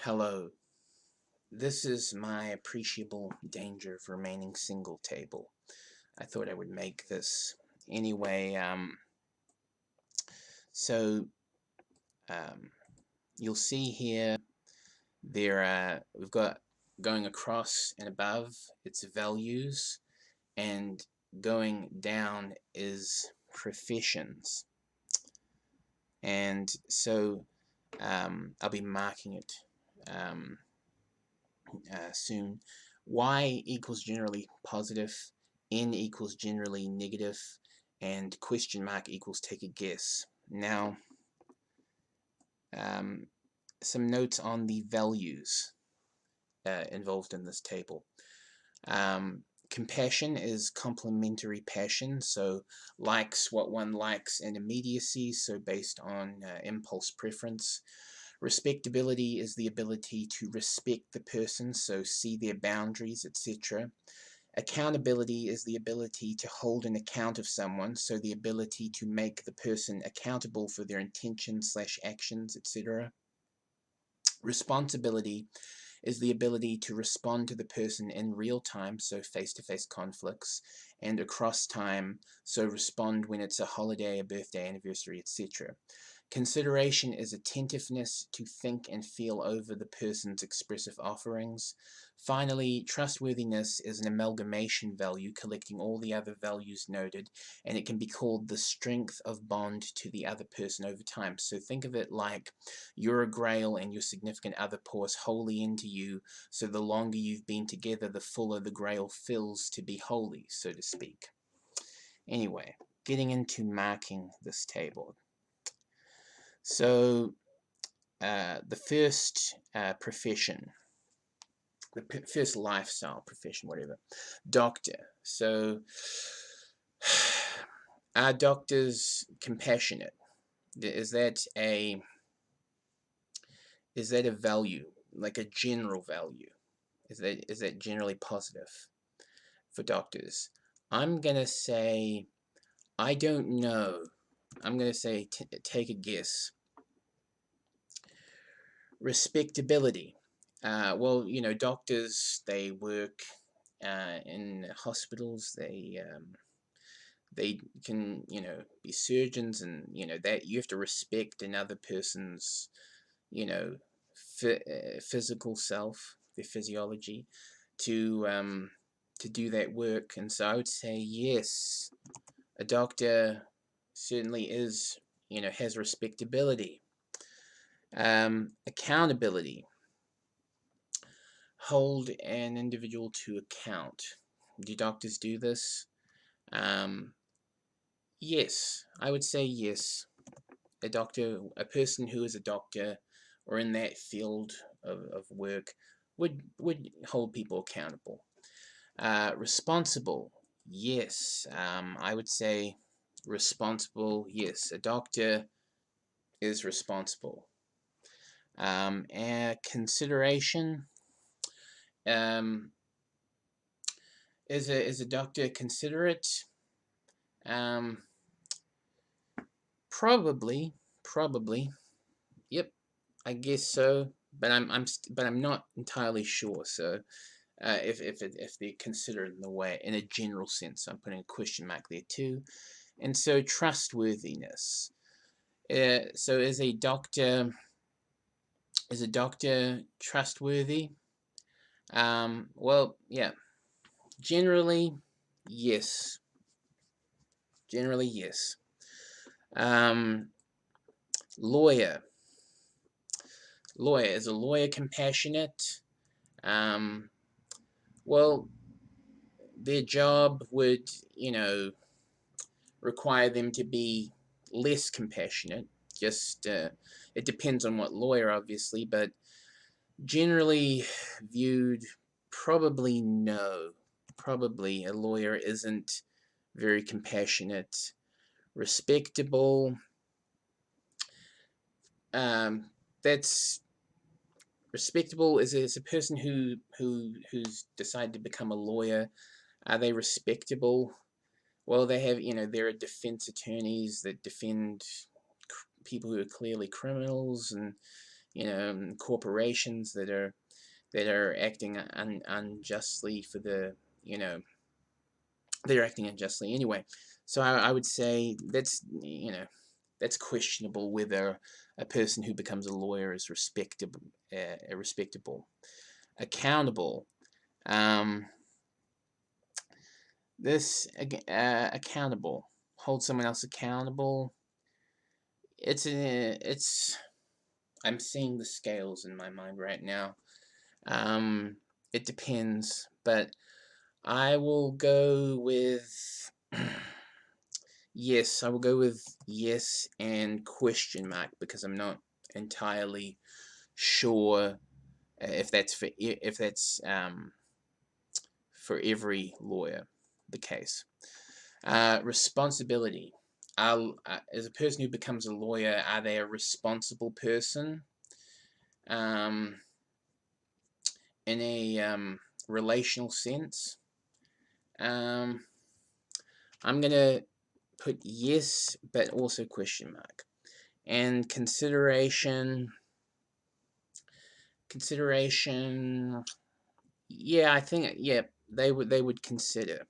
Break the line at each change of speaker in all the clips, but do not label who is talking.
Hello, this is my appreciable danger of remaining single table. I thought I would make this anyway. So um, you'll see here we've got going across and above it's values, and going down is professions. And so I'll be marking it um, soon. Y equals generally positive, N equals generally negative, and question mark equals take a guess. Now, um, some notes on the values involved in this table. Compassion is complementary passion, so likes what one likes, and immediacy, so based on impulse preference. Respectability is the ability to respect the person, so see their boundaries, etc. Accountability is the ability to hold an account of someone, so the ability to make the person accountable for their intentions/actions, etc. Responsibility is the ability to respond to the person in real time, so face-to-face conflicts, and across time, so respond when it's a holiday, a birthday, anniversary, etc. Consideration is attentiveness to think and feel over the person's expressive offerings. Finally, trustworthiness is an amalgamation value collecting all the other values noted, and it can be called the strength of bond to the other person over time. So think of it like you're a grail and your significant other pours wholly into you, so the longer you've been together, the fuller the grail fills to be holy, so to speak. Anyway, getting into marking this table. So the first profession, the first lifestyle profession, whatever, doctor. So are doctors compassionate? Is that a value, like a general value? Is that generally positive for doctors? I'm gonna say I don't know. I'm gonna say take a guess. Respectability. Well, doctors, they work in hospitals. They can, be surgeons, and that you have to respect another person's, you know, physical self, their physiology, to do that work. And so I would say yes, a doctor certainly is, has respectability. Accountability. Hold an individual to account. Do doctors do this? Yes, I would say yes. A person who is a doctor or in that field of work would hold people accountable. Responsible, yes. I would say responsible, yes. A doctor is responsible. And consideration, um, is a doctor considerate? Um, probably. Yep, I guess so. But I'm not entirely sure. So if they consider it in the way in a general sense, I'm putting a question mark there too. And so trustworthiness. So is a doctor trustworthy? Well, yeah. Generally, yes. Generally, yes. Um, lawyer. Is a lawyer compassionate? Um, well, their job would, require them to be less compassionate. Just it depends on what lawyer, obviously, but generally viewed, probably no. Probably a lawyer isn't very compassionate. Respectable. That's respectable is a person who's decided to become a lawyer. Are they respectable? Well, they have, there are defense attorneys that defend people who are clearly criminals, and corporations that are acting unjustly for the, they're acting unjustly anyway. So I would say that's questionable whether a person who becomes a lawyer is respectable. Accountable. Um, this accountable. Hold someone else accountable. It's. I'm seeing the scales in my mind right now. It depends, but I will go with yes. I will go with yes and question mark, because I'm not entirely sure if that's for every lawyer the case. Responsibility. As a person who becomes a lawyer, are they a responsible person? Um, in a relational sense, um, I'm gonna put yes, but also question mark. And consideration. Yeah, I think they would consider.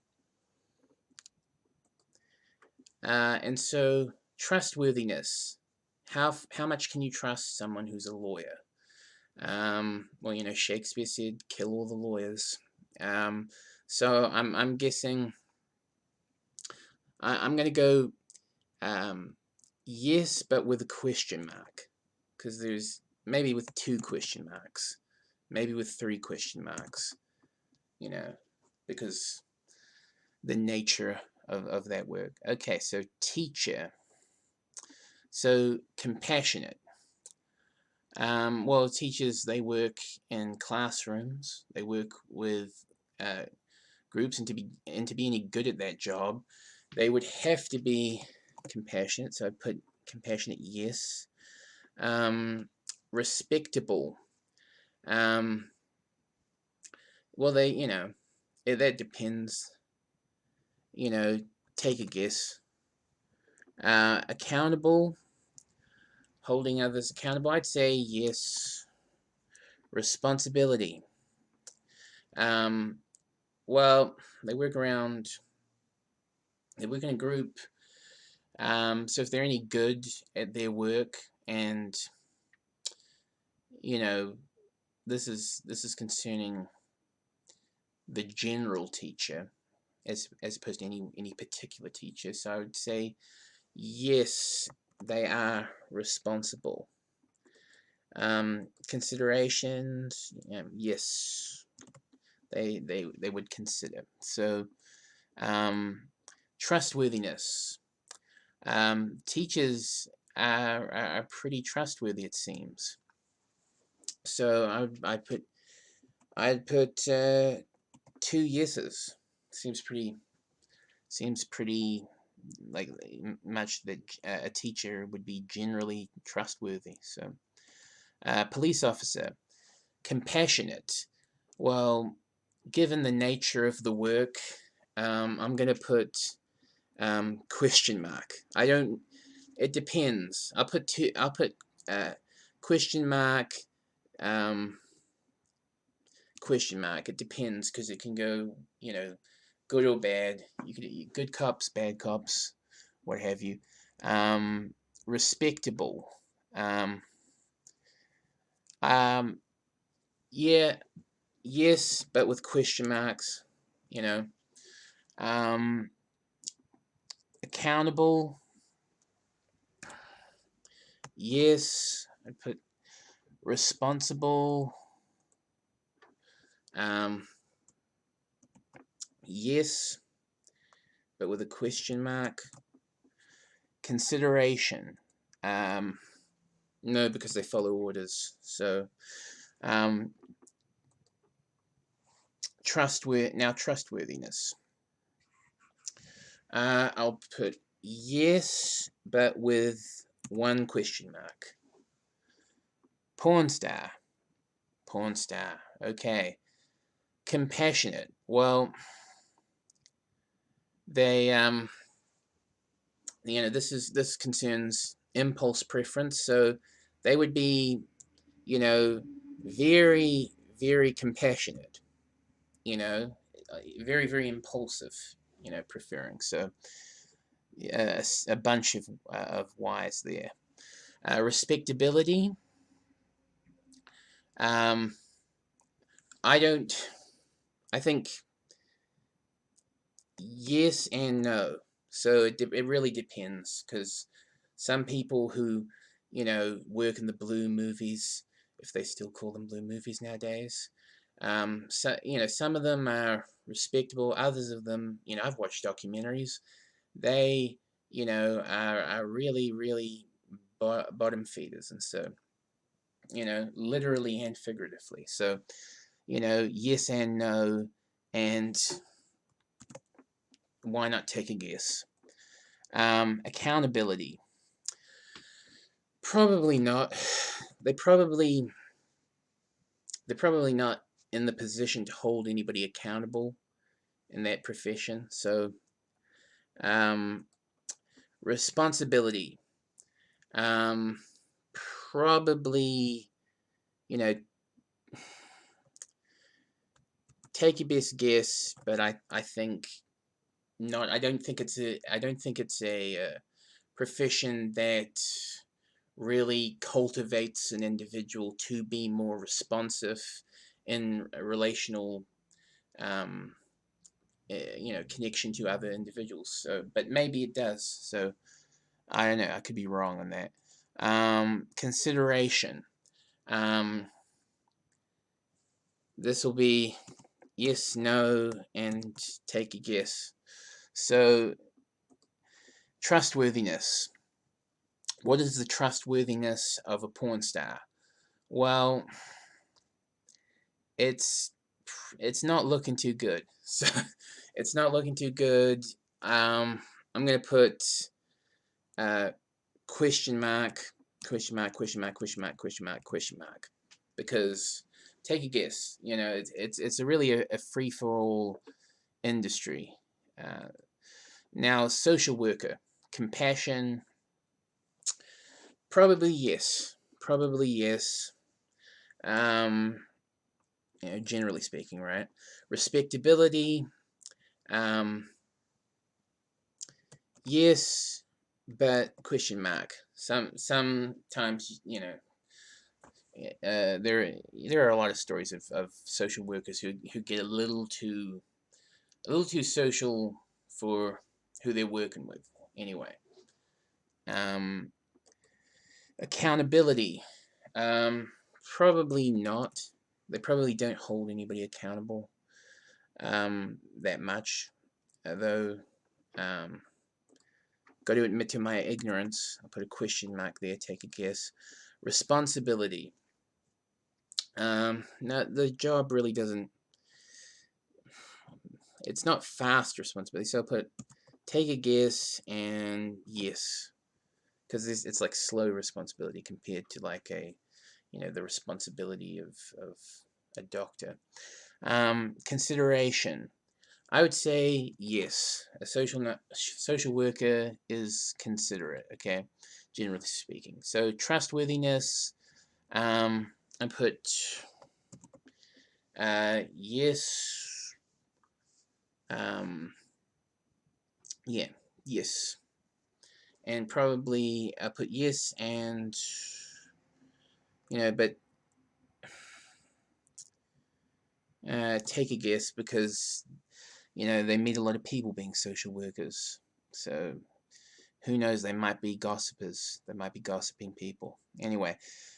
And so trustworthiness. How much can you trust someone who's a lawyer? Well, Shakespeare said, "Kill all the lawyers." So I'm guessing I'm gonna go yes, but with a question mark, because there's maybe with 2 question marks, maybe with 3 question marks, because the nature of that work. Okay, so teacher. So compassionate. Well, teachers, they work in classrooms. They work with uh, groups, and to be any good at that job, they would have to be compassionate. So I put compassionate yes. Respectable. Um, well, that depends. Take a guess. Accountable. Holding others accountable. I'd say yes. Responsibility. Um, well, they work around. They work in a group. So if they're any good at their work, and you know, this is concerning the general teacher, as opposed to any particular teacher. So I would say yes, they are responsible. Considerations, yes, they would consider. So trustworthiness. Teachers are pretty trustworthy, it seems. So I'd put 2 yeses. Seems pretty like much that a teacher would be generally trustworthy. So police officer, compassionate. Well, given the nature of the work, I'm gonna put question mark. I don't. It depends. I'll put two. I'll put question mark. Um, question mark. It depends, because it can go, good or bad. You could good cops, bad cops, what have you. Respectable. Um, um, yeah, yes, but with question marks. You know. Um, accountable. Yes, I put responsible. Um, yes, but with a question mark. Consideration. No, because they follow orders. So, trustworthiness. I'll put yes, but with 1 question mark. Porn star. Porn star. Okay. Compassionate. Well, they this concerns impulse preference, so they would be you know, very, very compassionate, you know, very, very impulsive, preferring. So, a bunch of whys there. Respectability. Um, I don't. I think yes and no. So it really depends, because some people who work in the blue movies, if they still call them blue movies nowadays, so some of them are respectable. Others of them, I've watched documentaries. They are really, really bottom feeders, and so literally and figuratively. So yes and no, and why not take a guess? Accountability. Probably not. They probably they're probably not in the position to hold anybody accountable in that profession. So, um, responsibility. Um, Probably, you know, take your best guess, but I think not. I don't think it's a profession that really cultivates an individual to be more responsive in a relational um, connection to other individuals. So, but maybe it does. So I don't know. I could be wrong on that. Consideration. Um, this will be yes, no, and take a guess. So, trustworthiness. What is the trustworthiness of a porn star? Well, it's it's not looking too good. So it's not looking too good. I'm gonna put uh, question mark, question mark, question mark, question mark, question mark, question mark, because take a guess. It's a really a free for all industry. Uh, Now, social worker, compassion, probably yes, probably yes. Um, generally speaking, right? Respectability, um, yes, but question mark. Sometimes there are a lot of stories of social workers who get a little too social for who they're working with. Anyway, um, accountability, um, probably not. They probably don't hold anybody accountable that much, though. Um, Got to admit to my ignorance. I'll put a question mark there. Take a guess. Responsibility. No, the job really doesn't. It's not fast responsibility. So I'll put take a guess and yes, because it's like slow responsibility compared to like the responsibility of a doctor. Consideration. I would say yes. A social worker is considerate. Okay, generally speaking. So trustworthiness. I put yes. Um, yeah, yes, and probably I put yes and but take a guess, because they meet a lot of people being social workers. So who knows? They might be gossipers. They might be gossiping people. Anyway,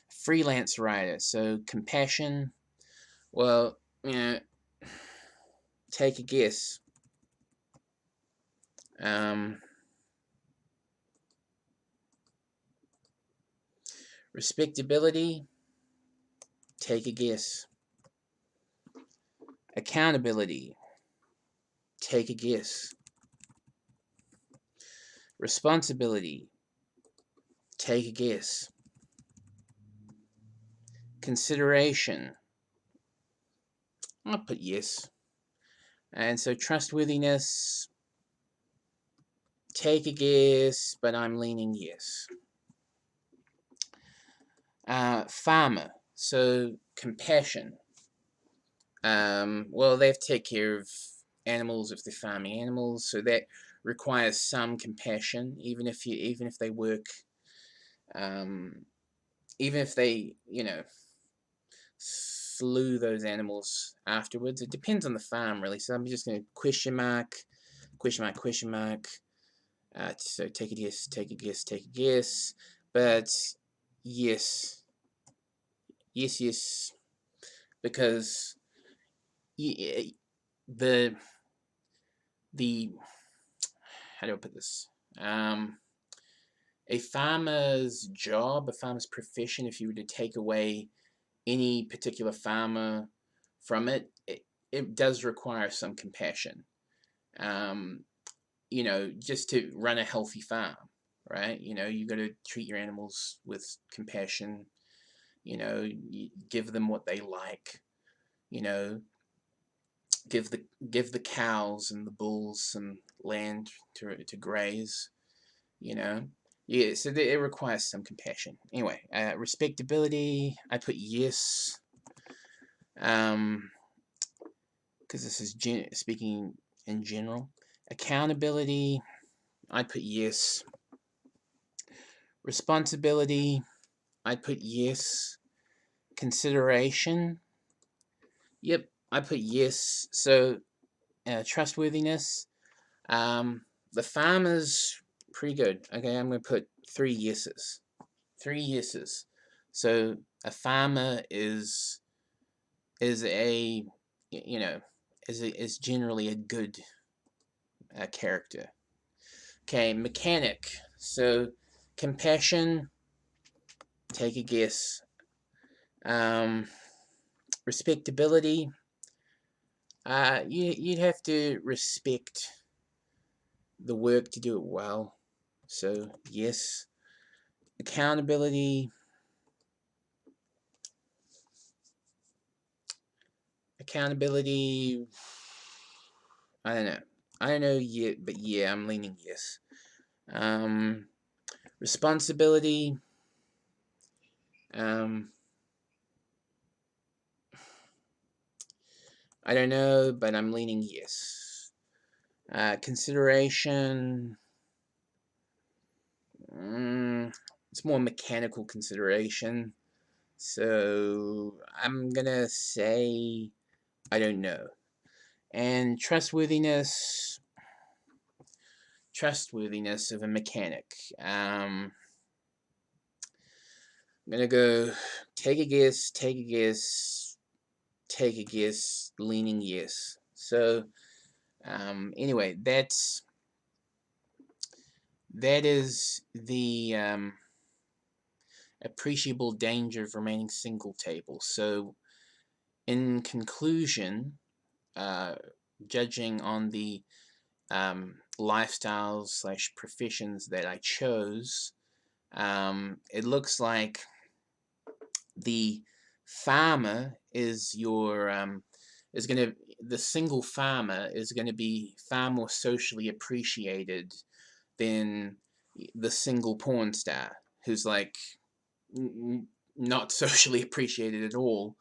freelance writer. So compassion. Well, take a guess. Um, Respectability. Take a guess. Accountability. Take a guess. Responsibility. Take a guess. Consideration. I'll put yes. And so trustworthiness. Take a guess, but I'm leaning yes. Farmer. So compassion. Well, they have to take care of animals if they're farming animals, so that requires some compassion, even if they work, um, even if they slew those animals afterwards. It depends on the farm, really. So I'm just going to question mark, question mark, question mark. So take a guess, take a guess, take a guess. But yes, yes, yes, because the the how do I put this? Um, a farmer's job, a farmer's profession, if you were to take away any particular farmer from it does require some compassion. Um, just to run a healthy farm, right? You got to treat your animals with compassion. You give them what they like. You know, give the cows and the bulls some land to graze. You know, yeah. So it requires some compassion. Anyway, respectability. I put yes. Because this is speaking in general. Accountability. I put yes. Responsibility. I put yes. Consideration. Yep, I put yes. So trustworthiness. Um, the farmer's pretty good. Okay, I'm going to put 3 yeses. 3 yeses. So a farmer is a you know is generally a good character. Okay, mechanic. So compassion. Take a guess. Um, respectability. You'd have to respect the work to do it well. So yes. Accountability. Accountability. I don't know. I don't know yet, but yeah, I'm leaning yes. Um, responsibility. Um, I don't know, but I'm leaning yes. Consideration. It's more mechanical consideration. So I'm gonna say I don't know. And trustworthiness of a mechanic. I'm gonna go take a guess, take a guess, take a guess, leaning yes. So anyway, that is the appreciable danger of remaining single table. So in conclusion, uh, judging on the lifestyles slash professions that I chose, it looks like the farmer is gonna the single farmer is gonna be far more socially appreciated than the single porn star who's like not socially appreciated at all.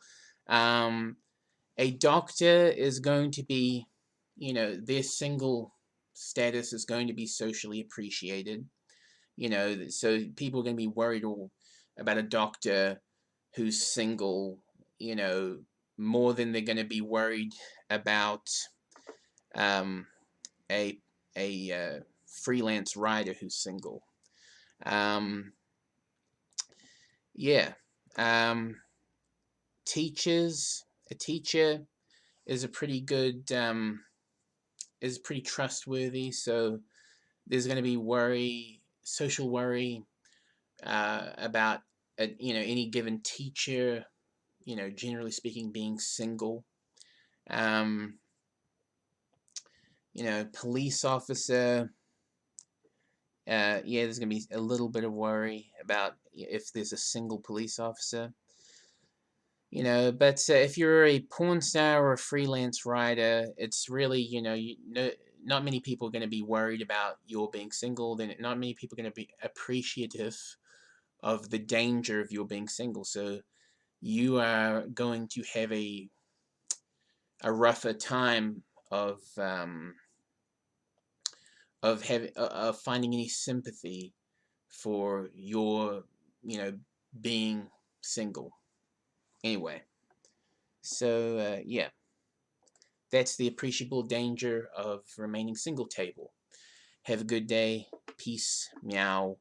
Um, a doctor is going to be, their single status is going to be socially appreciated. So people are going to be worried all about a doctor who's single, you know, more than they're going to be worried about um, a freelance writer who's single. Um, yeah. Um, teachers. A teacher is a pretty good is pretty trustworthy. So there's going to be social worry about any given teacher. Generally speaking, being single. Um, police officer. Yeah, there's going to be a little bit of worry about if there's a single police officer. But if you're a porn star or a freelance writer, it's really, not many people are going to be worried about your being single. Then not many people are going to be appreciative of the danger of your being single. So you are going to have a rougher time of of finding any sympathy for your, being single. Anyway, so yeah, that's the appreciable danger of remaining single table. Have a good day. Peace. Meow.